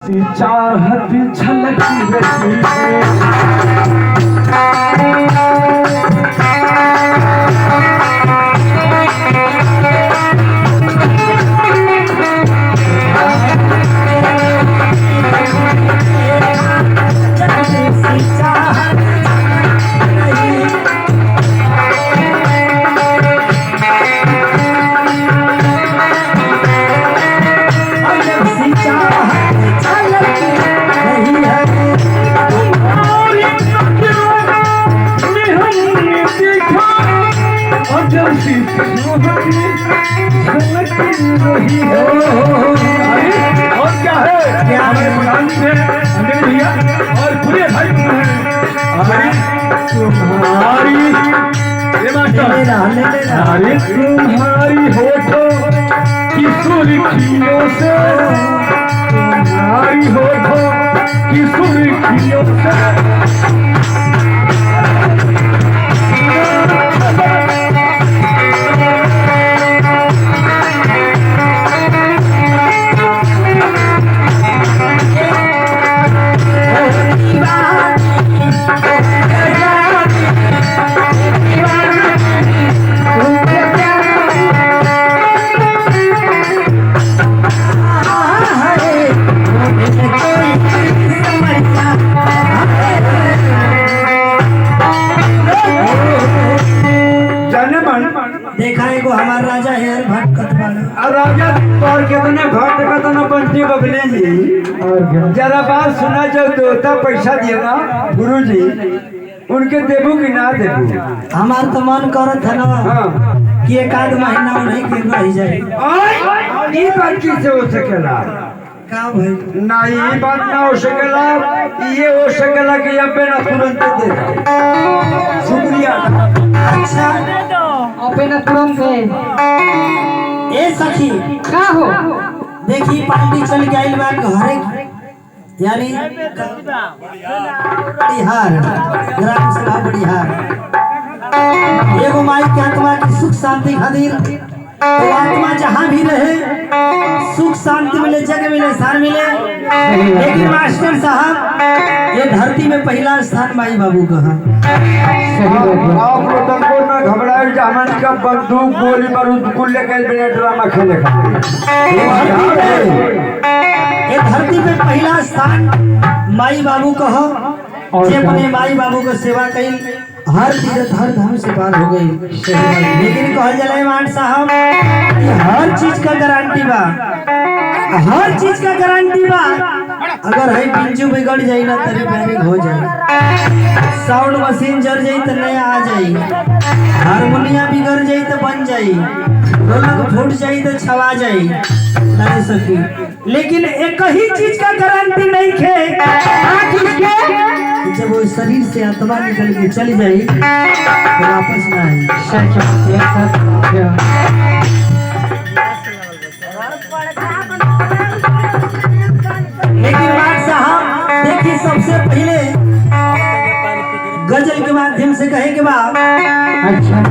चाहत झलक रही और क्या है क्या हमारे प्रधान है अंजलि भैया और पूरे भाई हमारी तुम्हारी अरे तुम्हारी होठों की सुर्खियों से तुम्हारी होठों की सुर्खियों से देखा है को हमारा राजा है भटकत वाला और राजा और कितने भटकत न बनती बबले जी जरा बात सुना जब देवता पैसा दिया ना गुरु जी उनके देबू कि ना देबू हमार तो मन करत है ना कि एक आध महीना नहीं गिर रह जाए ये बात कैसे हो सकेला का भाई ना ये बात ना हो सकेला ये हो सकेला कि अब ना तुरंत दे दो शुक्रिया अच्छा अबे न तुरंत दे ए सखी का हो देखी पार्टी चल गई बा घरे यानी बिहार ग्राम सभा बिहार एगो माई के आत्मा की सुख शांति खातिर तो आत्मा जहाँ भी रहे सुख शांति मिले जग मिले स्थान मिले लेकिन मास्टर साहब ये धरती में पहला स्थान माई बाबू का है आप लोगों को ना घबराए जहां का बंदूक गोली बारूद कुल लेके बिना ड्रामा खेले ये धरती पे पहला स्थान माई बाबू का हो जे अपने माई बाबू को सेवा कई हर तीरथ हर धाम से पार हो गई लेकिन कहल जला मान साहब हर चीज का गारंटी बा हर चीज का गारंटी बा अगर है पिंजू बिगड़ जाए ना तरी रिपेयरिंग हो जाए साउंड मशीन जल जाए तो नया आ जाए हारमोनिया बिगड़ जाए तो बन जाए ढोलक फूट जाए तो छवा जाए नहीं सकी लेकिन एक ही चीज का गारंटी नहीं है जब वो शरीर से आत्मा निकल के चली जाए तो वापस ना आए लेकिन बात साहब देखिए सबसे पहले गजल के माध्यम से कहे के बाद अच्छा